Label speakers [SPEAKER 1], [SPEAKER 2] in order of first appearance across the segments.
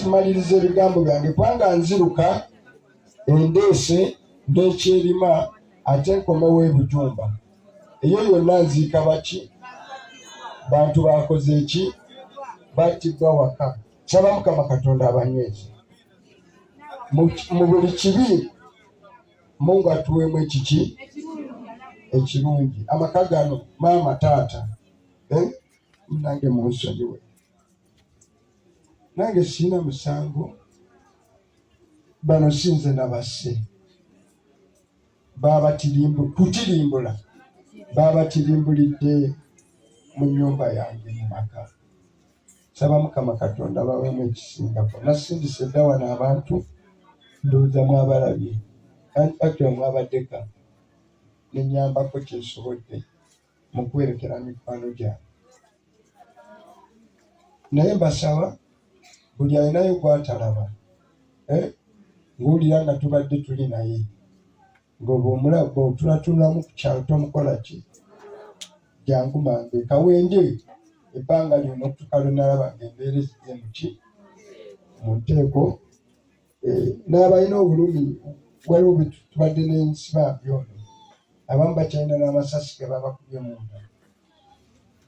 [SPEAKER 1] kamaliriza ebigambo byange kubanga nziruka endeese n'ekyerima ate nkomewo ebujumba eyo yonna nziika baki bantu bakoze eki battibwa waka. Saba Mukama Katonda abanywezi mu buli kibi Mungu atuweemu ekiki ekirungi. Amaka gano maama taata nange munsonyiwe, nange sina musango, bano sinze nabasse kutirimbula babatirimbulidde mu nyumba yange mu maka. Saba Mukama Katonda baweemu ekisingako. Nasindise dda wano abantu ndowooza mwabalabye akira mwabaddeka nenyambako kyensobodde mu kwerekera mikwano gyange. Naye mbasaba buli alinayo gwatalaba ng'owulira nga tubadde tuli naye ng'oba omulabba otulatulamu ku kyalo tomukola ki jangu mangu kawenje ebbanga lyonna okutuka lwenalaba ng'embeera ezizze muki mu nteeko. N'abalina obulumi waliwo tubadde n'ensibambi ono abamu bakyalina n'amasasi ge babakubye munda,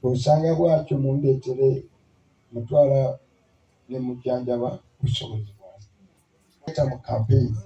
[SPEAKER 1] osanga bwatyo mundeetere mutwala ne mujjanjaba busobozi bwange mu kampeyini.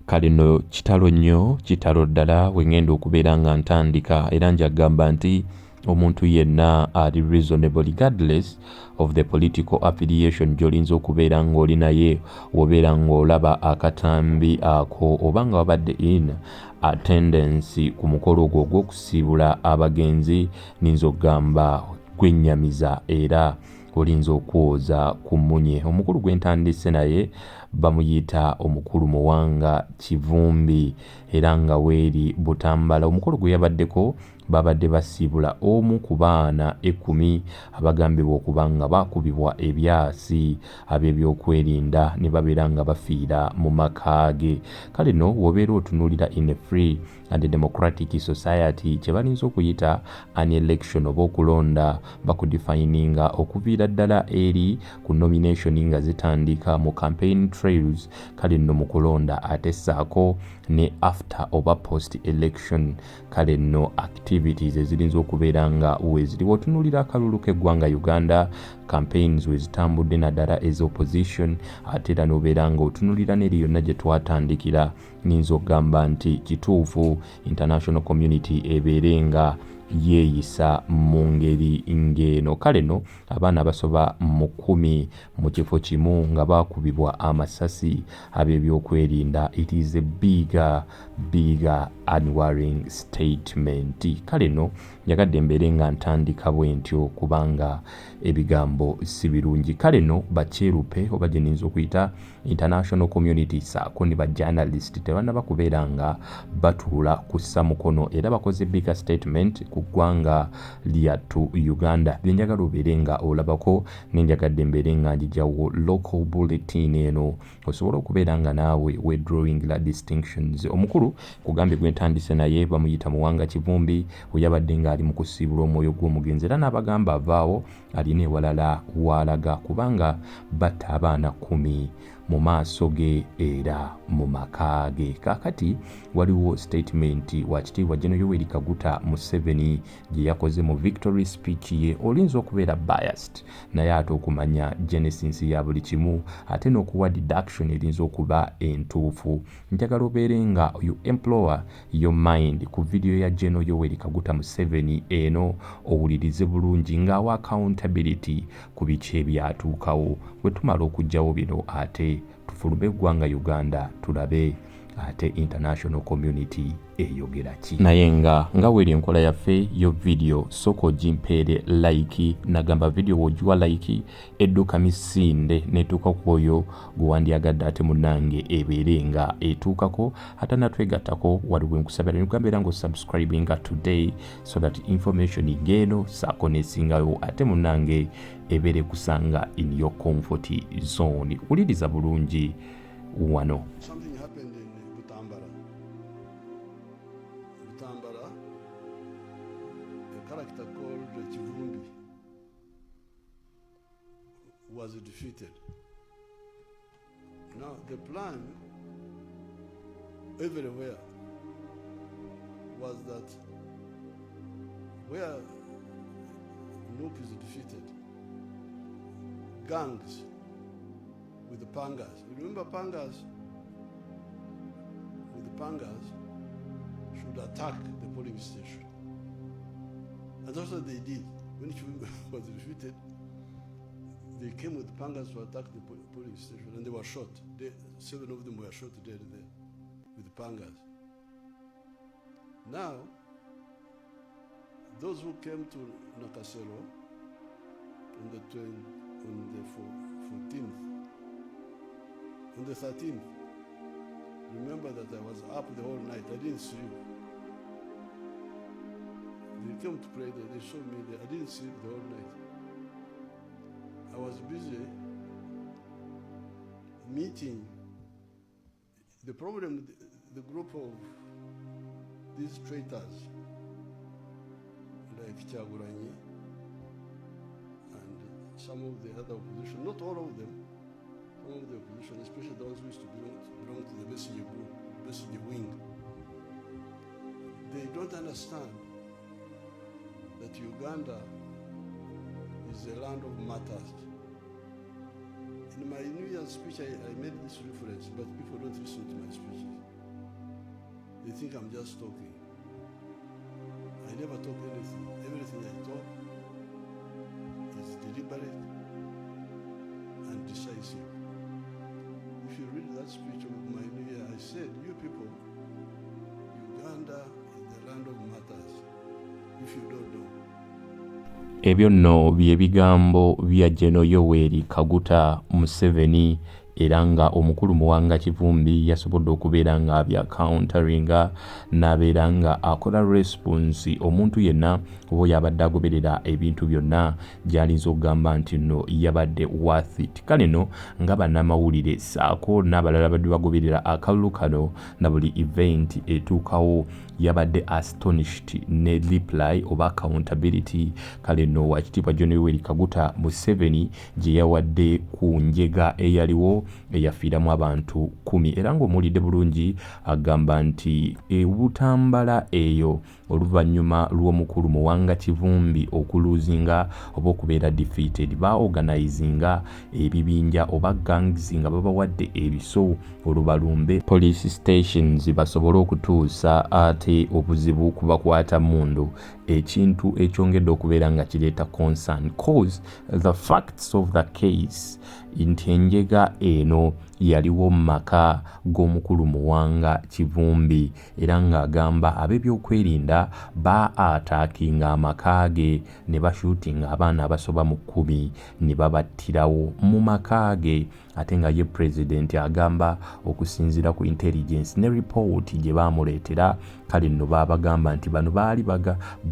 [SPEAKER 2] Kale nno kitalo nnyo, kitalo ddala wengenda okubeera nga ntandika era njagamba nti omuntu yenna ali reasonable regardless of the political affiliation gy'olinza okubeera ng'oli naye wobeera ng'olaba akatambi ako oba nga wabadde in attendance ku mukolo ogwo ogw'okusiibula abagenzi ninza okugamba gwennyamiza era olinza okwoza ku mmunye. Omukulu gwentandise naye bamuyita omukulu Muwanga Kivumbi era nga weeri Butambala. Omukolo gwe yabaddeko babadde basiibula omu ku baana 10 abagambibwa okuba nga bakubibwa ebyasi ab'ebyokwerinda ne babeera nga bafiira mu maka ge. Kale no wobeera otunuulira in a free and democratic society kye balinza okuyita an election oba okulonda bakudefininga okuviira ddala eri ku nomination nga zitandika mu campaign trails. Kale nno mu kulonda ate ssaako ne after oba post election kale nno activities ezirinza okubeera nga weeziriwo. Otunuulira akalulu k'eggwanga Uganda campaigns wezitambudde naddala ez'opposition ate era n'obeera nga otunuulira n'eri yonna gye twatandikira ninza okugamba nti kituufu international community ebeere nga yeeyisa mu ngeri ng'eno. Kale no abaana basoba mu 10 mu kifo kimu nga bakubibwa amasasi ab'ebyokwerinda. It is a bigger unworrying statement. Kale no nyagadde mbeere nga ntandika bwe ntyo kubanga ebigambo si birungi. Kale no bakyerupe oba gye ninza okuyita international community saako ne bajournalist tebannaba kubeera nga batuula kussa mukono era bakoze bigger statement ku ggwanga lyattu Uganda. Byenjagala obeere nga olabako nenjagadde mbeere nga njijjawo local bulletin eno osobola okubeera nga naawe withdrawing la distinctions. Omukulu kugambye gwentandise naye bamuyita Muwanga Kivumbi oyabadde nga ali mu kusiibula omwoyo gw'omugenzi era n'abagamba avaawo alina ewalala walaga kubanga batta abaana 10 mu maaso ge era mu maka ge. Kaakati waliwo statement wa kitiibwa Gen Yoweri Kaguta Museveni gye yakoze mu victory speech ye. Olinza okubeera biased naye ate okumanya genesis ya buli kimu ate n'okuwa deduction erinza okuba entuufu. Njagala obeere nga you employ your mind ku video ya Gen Yoweri Kaguta Museveni eno owulirize bulungi ng'awa accountability ku biki ebyatuukawo. Bwe tumala okugyawo bino ate tufulume eggwanga Uganda tulabe ate international community eyogera ki. Naye nga weeri enkola yaffe yo video soko jimpeere like nagamba video wogiwa like edduka misinde netuuka ku oyo gwe wandyagadde ate munnange ebeere nga etuukako ate natwegattako waliwo enkusabira nekugambira nga subscribinga today so that information ng'eno saako nesingayo ate munnange ebeere kusanga in your comfort zone. Wuliriza bulungi wano.
[SPEAKER 3] Character called Kivumbi was defeated. Now the plan everywhere was that where Nup is defeated, gangs with the pangas. You remember pangas? With the pangas should attack the polling station. And that's what they did. When Chivimba was defeated, they came with pangas to attack the polling station, and they were shot. 7 of them were shot dead there with the pangas. Now, those who came to Nakasero on the 14th, on the 13th, remember that I was up the whole night. I didn't sleep. They came to pray there. They showed me there. I didn't sleep the whole night. I was busy meeting. The problem with the group of these traitors, like Chaguranyi and some of the other opposition, not all of them, some of the opposition, especially those who used to belong to the Besigye group, Besigye wing, they don't understand that Uganda is a land of martyrs. In my New Year's speech, I made this reference, but people don't listen to my speeches. They think I'm just talking. I never talk anything. Everything I talk is deliberate and decisive. If you read that speech of my New Year, I said, you people, Uganda is the land of martyrs, if you don't know.
[SPEAKER 2] Ebyo nno bye bigambo bya Gen Yoweri Kaguta Museveni era nga omukulu Muwanga Kivumbi yasobodde okubeera nga bya counteringa n'abeera nga akola response omuntu yenna oba yabadde agoberera ebintu byonna gy'alinza okugamba nti nno yabadde worth it. Kale no nga bannamawulire saako n'abalala badde bagoberera akalulu kano na buli event etuukawo yabadde astonished ne reply oba accountability. Kale no wakitiibwa Gen Yoweri Kaguta Museveni gye yawadde ku njega eyaliwo eyafiiramu abantu 10 era ng'omuwulidde bulungi agamba nti ebutambala eyo oluvannyuma lw'omukulu Muwanga Kivumbi okuluzinga oba okubeera defeated baorganizinga ebibinja oba gangs nga babawadde ebiso olubalumbe police stations basobole okutuusa ate obuzibu kubakwata mundu, ekintu ekyongedde okubeera nga kireeta concern cause the facts of the case nti enjega eno yaliwo mu maka g'omukulu Muwanga Kivumbi era ng'agamba ab'ebyokwerinda ba-attackinga amaka ge ne bashutinga abaana abasoba mu 10 ne babattirawo mu maka ge, ate nga ye president agamba okusinziira ku intelligence ne report gye baamuleetera. Kale nno baabagamba nti bano baali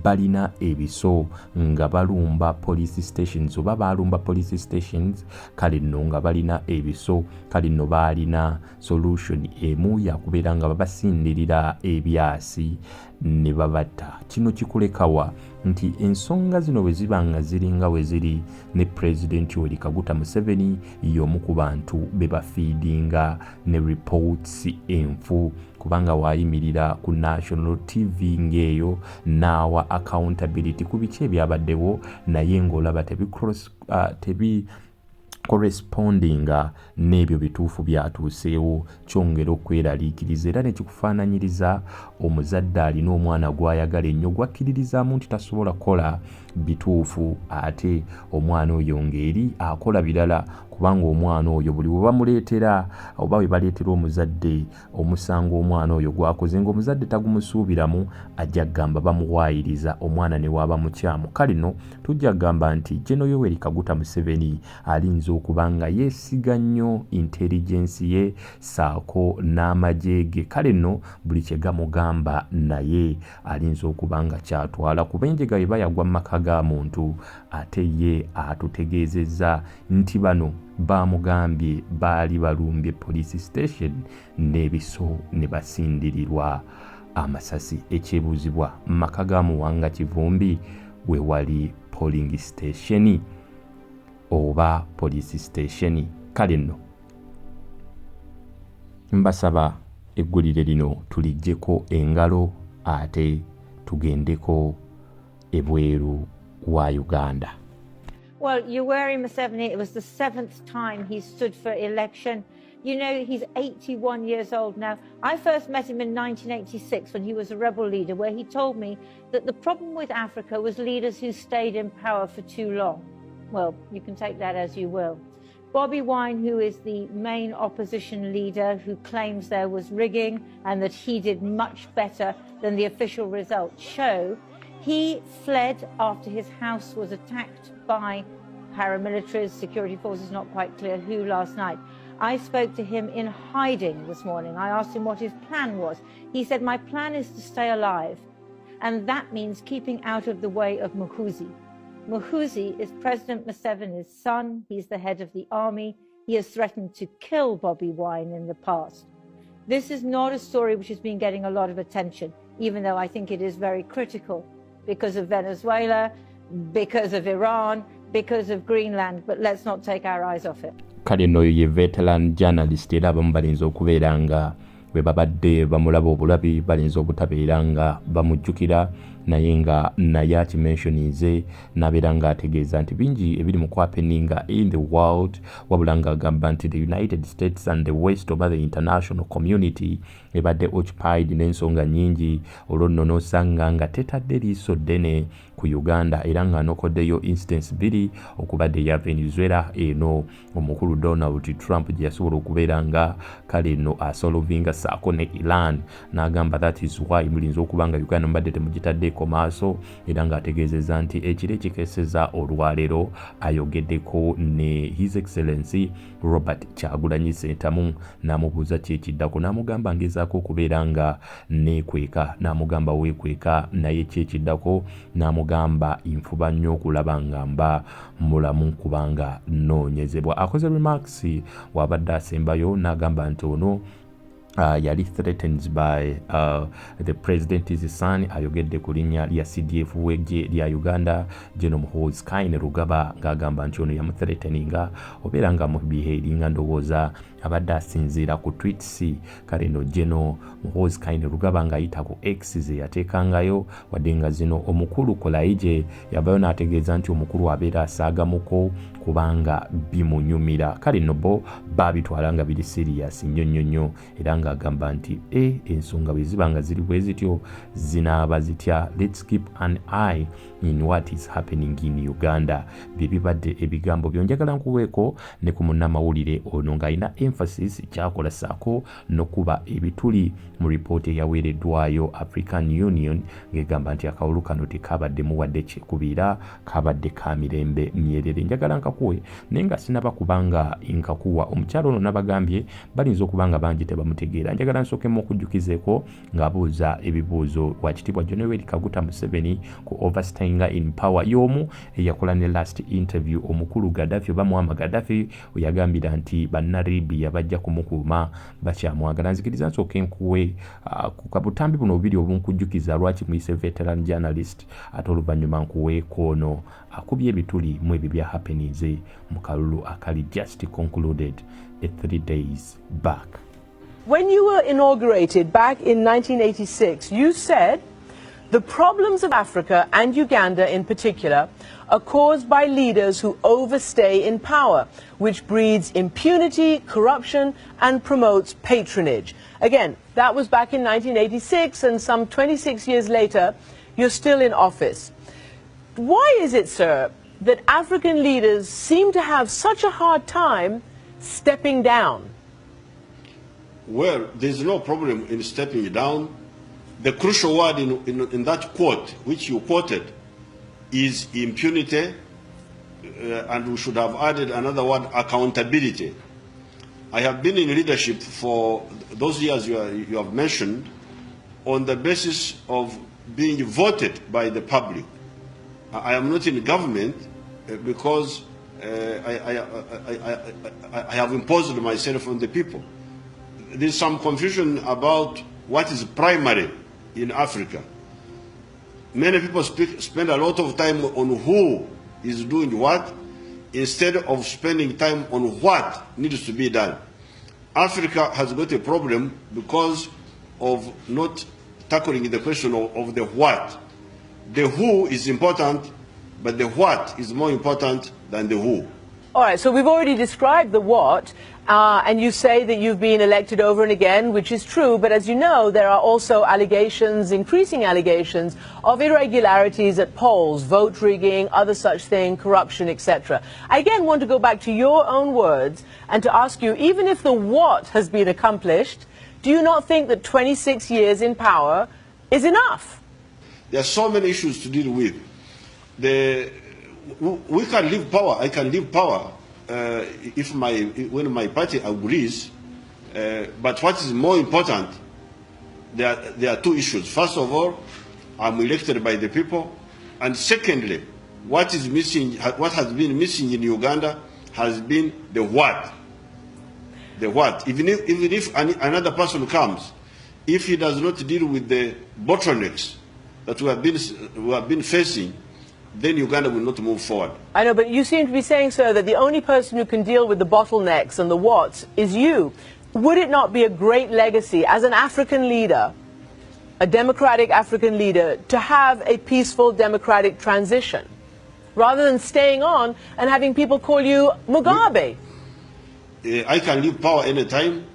[SPEAKER 2] balina ebiso nga balumba police stations oba baalumba police stations. Kale nno nga balina ebiso, kale nno baalina solution emu yakubeera nga babasindirira ebyasi ne babatta. Kino kikulekawa nti ensonga zino bwe ziba nga ziringa we ziri ne President Yoweri Kaguta Museveni y'omu ku bantu be bafiidinga ne reports enfu, kubanga waayimirira ku national TV ng'eyo n'awa accountability ku biki ebyabaddewo naye ng'olaba tebi correspondinga n'ebyo bituufu byatuuseewo. Kyongera okweraliikiriza era ne kikufaananyiriza omuzadde alina omwana gw'ayagala ennyo gwakkiririzaamu nti tasobola kukola bituufu ate omwana oyo ng'eri akola birala, kubanga omwana oyo buli we bamuleetera oba we baleetera omuzadde omusango omwana oyo gwakoze ng'omuzadde tagumusuubiramu ajja kugamba bamuwaayiriza omwana ne waaba mukyamu. Kale no tujja kugamba nti Gen Yoweri Kaguta Museveni alinza okuba nga yeesiga nnyo intelligence ye saako n'amagye ge. Kale no buli kye gamugamba naye alinza okuba nga kyatwala kuba enjega eba yagwa mu maka ga muntu ate ye atutegeezezza nti bano baamugambye baali balumbye police station n'ebiso ne basindirirwa amasasi. Ekyebuuzibwa mu maka ga Muwanga Kivumbi we wali polling station oba police station? Kale nno mbasaba eggulire lino tulijjeko engalo ate tugendeko ebweru wa Uganda.
[SPEAKER 4] Well, Yoweri Museveni, it was the 7th time he stood for election. You know, he's 81 years old now. I first met him in 1986 when he was a rebel leader, where he told me that the problem with Africa was leaders who stayed in power for too long. Well, you can take that as you will. Bobi Wine, who is the main opposition leader, who claims there was rigging and that he did much better than the official results show, he fled after his house was attacked by paramilitaries, security forces, not quite clear who, last night. I spoke to him in hiding this morning. I asked him what his plan was. He said, my plan is to stay alive, and that means keeping out of the way of Muhoozi. Muhoozi is President Museveni's son. He's the head of the army. He has threatened to kill Bobi Wine in the past. This is not a story which has been getting a lot of attention, even though I think it is very critical because of Venezuela, because of Iran, because of Greenland, but let's not take our eyes off it.
[SPEAKER 2] Kale no ye veteran journalist era abamu balinza okubeera nga bwe babadde bamulaba obulabi balinza obutabeera nga bamujjukira naye nga naye akimensionize n'abeera nga ategeeza nti bingi ebiri mu kwapeninga in the world wabula nga agamba nti the United States and the West oba the international community ebadde occupied n'ensonga nnyingi olwo nno n'osanga nga tetadde liiso ddene ku Uganda era nga nokoddeyo instance bbiri okubadde eya Venezuela eno omukulu Donald Trump gye yasobola okubeera nga kale nno asolovinga saako ne Iran n'agamba that is why mulinza okuba nga Uganda mbadde temugitaddeeko maaso era ng'ategeezezza nti ekiro ekikeeseza olwaleero ayogeddeko ne His Excellency Robert Kyagulanyi Ssentamu n'amubuuza ki ekiddako n'amugamba ngezaako okubeera nga neekweka n'amugamba weekweka naye ki ekiddako n'amugamba nfuba nnyo okulaba nga mba mulamu kubanga nnoonyezebwa. Akoze remarks wabadde asembayo n'agamba nti ono yali threatened by the president's son ayogedde ku linnya lya CDF w'eggye lya Uganda Gen Muhoozi Kainerugaba ng'agamba nti ono yamuthreateninga obeera nga mubiheeringa ndowooza abadde asinziira ku tweets kale no Gen Muhoozi Kainerugaba ng'ayita ku X ze yateekangayo wadde nga zino omukulu Kolaije yabayo n'ategeeza nti omukulu abeera asaagamuko kubanga bimunyumira kale no bo babitwala nga biri serious nnyo era ng'agamba nti ensonga bwe ziba nga ziri bwe zityo zinaaba zitya. Let's keep an eye in what is happening in Uganda. Bye bibadde ebigambo byonjagala nkuweeko ne ku munnamawulire ono ng'alina emphasis kyakola saako n'okuba ebituli mu ripooti eyaweereddwayo African Union ng'egamba nti akawulu kano tekabadde muwadde kyekubiira kabadde ka mirembe myerere. Njagala nkakuwe naye nga sinaba kubanga nkakuwa omukyalo ono nabagambye balinza okubanga bangi tebamutegeera. Njagala nsookemu okujjukizeeko ng'abuuza ebibuuzo wakitiibwa John Kaguta Museveni ku overstaying in power y'omu eyakola ne last interview omukulu Gaddafi oba Muammar Gaddafi oyagambira nti bannalibya bajja kumukuuma bakyamwagala. Nzikiriza nsooke nkuwe ku kabutambi buno bubiri obunkujjukiza lwaki muyise veteran journalist ate oluvannyuma nkuweeko ono akubye ebituli mu ebyo bya happenings mu kalulu akali just concluded 3 days back.
[SPEAKER 5] When you were inaugurated back in 1986, you said the problems of Africa and Uganda in particular are caused by leaders who overstay in power, which breeds impunity, corruption, and promotes patronage. Again, that was back in 1986, and some 26 years later, you're still in office. Why is it, sir, that African leaders seem to have such a hard time stepping down?
[SPEAKER 3] Well, there's no problem in stepping down. The crucial word in that quote, which you quoted, is impunity, and we should have added another word, accountability. I have been in leadership for those years you have mentioned on the basis of being voted by the public. I am not in government because I have imposed myself on the people. There's some confusion about what is primary in Africa. Many people spend a lot of time on who is doing what instead of spending time on what needs to be done. Africa has got a problem because of not tackling the question of the what. The who is important, but the what is more important than the who.
[SPEAKER 5] All right, so we've already described the what, and you say that you've been elected over and again, which is true, but as you know, there are also allegations, increasing allegations, of irregularities at polls, vote rigging, other such thing, corruption, etc. I again want to go back to your own words and to ask you, even if the what has been accomplished, do you not think that 26 years in power is enough?
[SPEAKER 3] There are so many issues to deal with. We can leave power. I can leave power when my party agrees. But what is more important, there are two issues. First of all, I'm elected by the people, and secondly, what is missing, what has been missing in Uganda, has been the what. The what. Even if another person comes, if he does not deal with the bottlenecks that we have been facing, then Uganda will not move forward.
[SPEAKER 5] I know, but you seem to be saying, sir, that the only person who can deal with the bottlenecks and the whats is you. Would it not be a great legacy as an African leader, a democratic African leader, to have a peaceful democratic transition, rather than staying on and having people call you Mugabe?
[SPEAKER 3] I can leave power anytime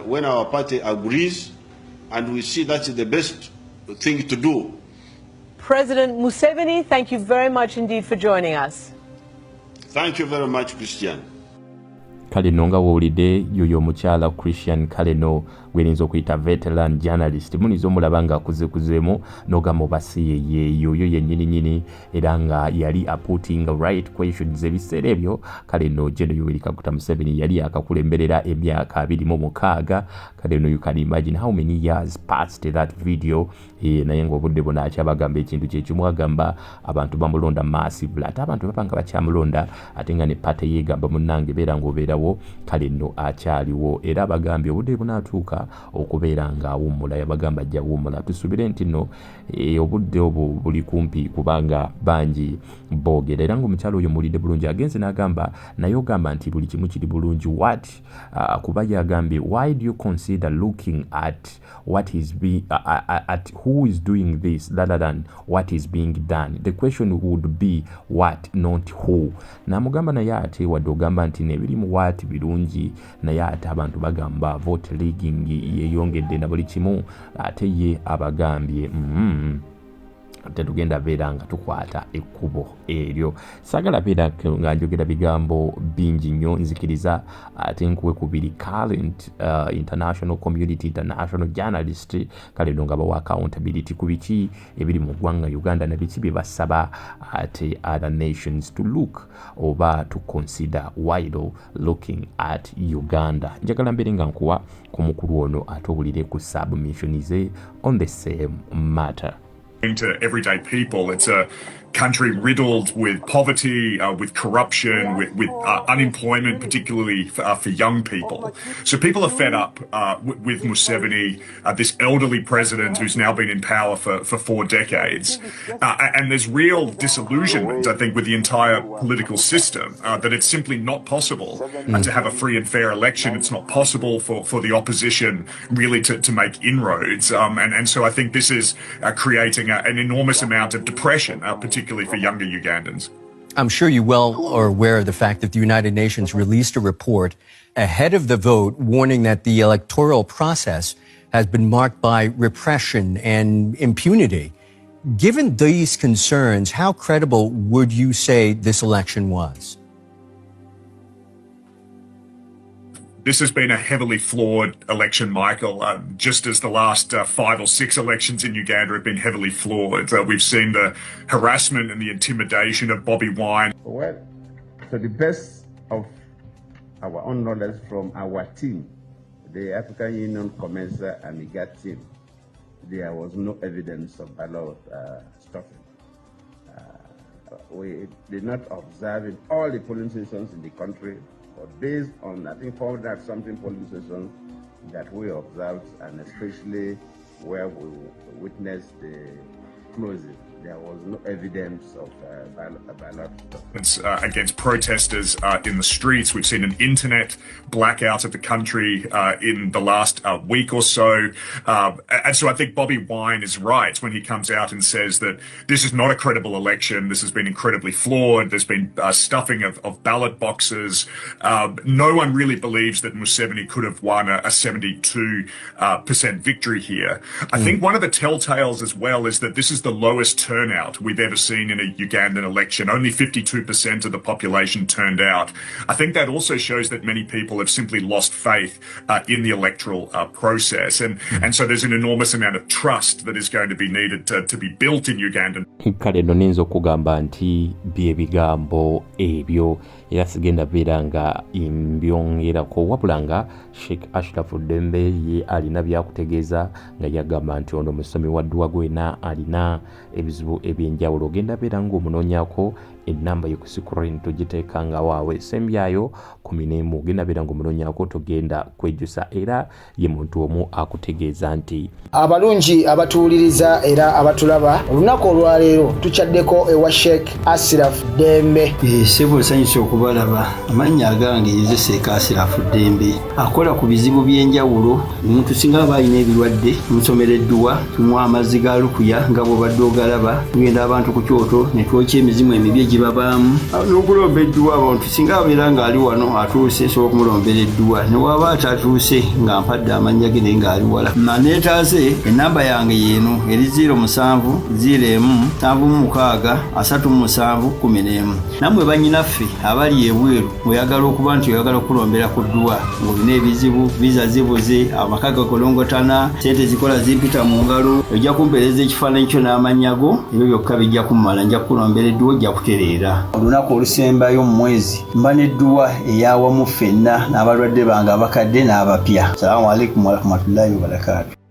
[SPEAKER 3] when our party agrees and we see that's the best thing to do.
[SPEAKER 5] President Museveni, thank you very much indeed for joining us.
[SPEAKER 3] Thank you very much, Christian.
[SPEAKER 2] Kale no nga wulidde yoyo omukyala Christian Kaleno gwerinza okuyita veteran journalist munizo omulaba nga akuzekuzeemu n'ogamba oba si yeeyo yo yennyini era nga yali putting right questions ebiseera ebyo. Kale no Gen Yoweri Kaguta Museveni yali akakulemberera emyaka 26. Kale no you can imagine how many years past that video. Naye ng'obudde bonna akyabagamba ekintu kyekimu agamba abantu bamulonda massively ate abantu bapanga bakyamulonda ate nga ne pate yeegamba munnange beera ng'obeerawo. Kale nno akyaliwo era abagambye obudde bunaatuuka okubeera ng'awummula. Yabagamba ajja wummula. Tusuubire nti nno obudde obwo buli kumpi kubanga bangi boogera era ng'omukyalo oyo mulidde bulungi agenze n'agamba naye ogamba nti buli kimu kiri bulungi what kuba yagambye why do you consider looking at what is being at who is doing this rather than what is being done. The question would be what, not who. Namugamba naye ate wadde ogamba nti nebiri mu what birungi naye ate abantu bagamba vote rigging yeyongedde na buli kimu ate ye abagambye tetugenda beera nga tukwata ekkubo eryo. Sagala beera nga njogera bigambo bingi nnyo nzikiriza ate nkuwe kubiri current international community international journalist kale no nga bawa accountability ku biki ebiri mu ggwanga Uganda na biki bye basaba ate other nations to look oba to consider while looking at Uganda. Njagala mbeere nga nkuwa ku mukulu ono ate owulire ku submission ze on the same matter.
[SPEAKER 6] To everyday people, it's a country riddled with poverty, with corruption, with unemployment, particularly for young people. So people are fed up with Museveni, this elderly president who's now been in power for 4 decades. And there's real disillusionment, I think, with the entire political system, that it's simply not possible to have a free and fair election. It's not possible for the opposition really to make inroads. And so I think this is creating an enormous amount of depression, particularly for younger Ugandans.
[SPEAKER 7] I'm sure you well are aware of the fact that the United Nations released a report ahead of the vote warning that the electoral process has been marked by repression and impunity. Given these concerns, how credible would you say this election was?
[SPEAKER 6] This has been a heavily flawed election, Michael, just as the last 5 or 6 elections in Uganda have been heavily flawed. We've seen the harassment and the intimidation of Bobi Wine.
[SPEAKER 8] Well, to the best of our own knowledge from our team, the African Union Commencer and IGAD team, there was no evidence of ballot stuffing. We did not observe in all the polling stations in the country, but based on, I think, 400-something polling stations that we observed, and especially where we witnessed the closing There was no evidence of ballot
[SPEAKER 6] It's against protesters in the streets. We've seen an internet blackout of the country in the last week or so. And so I think Bobi Wine is right when he comes out and says that this is not a credible election. This has been incredibly flawed. There's been stuffing of ballot boxes. No one really believes that Museveni could have won a 72% victory here. I think one of the telltales as well is that this is the lowest turnout we've ever seen in a Ugandan election. Only 52% of the population turned out. I think that also shows that many people have simply lost faith in the electoral process. And so there's an enormous amount of trust that is going to be needed to be built in Uganda.
[SPEAKER 2] Kale no ninza okugamba nti byebigambo ebyo era sigenda beera nga mbyongerako wabula nga Sheikh Ashraf Dembe ye alina byakutegeeza nga yagamba nti ono musomi wa ddwa gwena alina ebizibu ebyenjawulo ogenda beera ng'omunoonyako enamba yokusikureni togiteekanga waawe sembyayo 11 ogenda beera ng'omunoonyako togenda kwejjusa era ye muntu omu akutegeeza nti
[SPEAKER 9] abalungi abatuwuliriza era abatulaba olunaku olwaleero tukyaddeko ewa Sheikh Ashraf Dembe
[SPEAKER 10] sebo sanyusa okubalaba amannya agange yeze Sheikh Ashraf Dembe akola ku bizibu by'enjawulo omuntu singa aba alina ebirwadde musomereddwa tunywa amazzi ga lukuya nga bw'obadde ogalaba tugenda abantu ku kyoto ne twokya emizimu emibi egibabaamu n'okulomba edduwa abantu singa abeera ng'ali wano atuuse sobola okumulombeera edduwa ne waba atatuuse nga mpadde amannya ge naye ng'ali wala naneetaase enamba yange yeeno eri 0707363711 nammwe bannyinaffe abali ebweru oyagala okuba nti oyagala okulombera ku dduwa ng'olina ebizibu viza zibuze amaka gakolongotana sente zikola zimpita mu ngalo ojja kumpeereza ekifaananyi kyo n'amannya go ebyo byokka bijja kummala nja kukulombera edduwa ojja kutereera olunaku olusembayo mu mwezi mba n'edduwa eyawamu ffenna n'abalwadde bange abakadde n'abapya. Salaamu alaikum warahmatullahi wabarakatuh.